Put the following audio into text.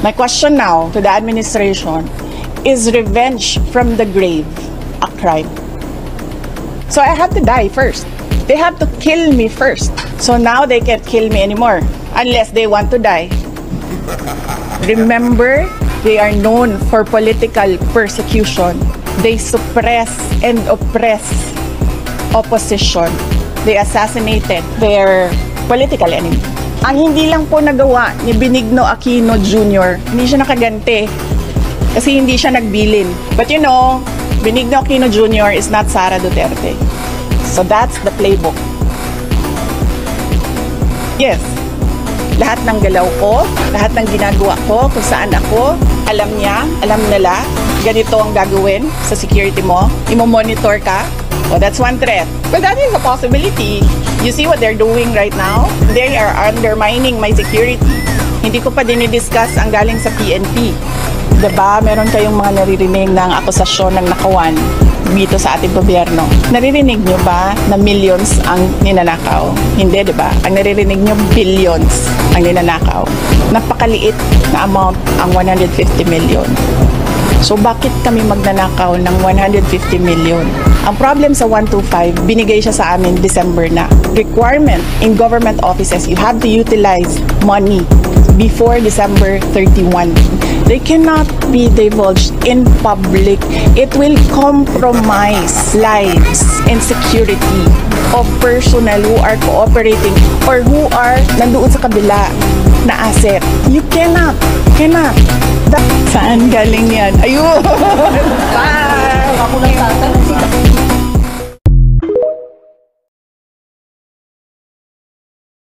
My question now to the administration, is revenge from the grave a crime? So I have to die first. They have to kill me first. So now they can't kill me anymore unless they want to die. Remember, they are known for political persecution. They suppress and oppress opposition. They assassinated their political enemy. Ang hindi lang po nagawa ni Benigno Aquino Jr., hindi siya nakaganti kasi hindi siya nagbilin. But you know, Benigno Aquino Jr. is not Sara Duterte. So that's the playbook. Yes, lahat ng galaw ko, lahat ng ginagawa ko, kung saan ako, alam niya, alam nila, ganito ang gagawin sa security mo, imo-monitor ka. Oh, that's one threat. But that is a possibility. You see what they're doing right now? They are undermining my security. Hindi ko pa dinidiscuss ang galing sa PNP. Diba, meron kayong mga naririnig ng akusasyon ng nakawan dito sa ating gobyerno. Naririnig nyo ba na millions ang ninanakaw? Hindi, diba? Ang naririnig nyo, billions ang ninanakaw. Napakaliit na amount ang 150 million. So bakit kami magnanakaw ng 150 million? Ang problem sa 125, binigay siya sa amin December na. Requirement in government offices, you have to utilize money before December 31. They cannot be divulged in public. It will compromise lives and security of personnel who are cooperating or who are nandoon sa kabila na asset. You cannot. Saan galing yan? Ayun! Bye! Ako nagtatanong.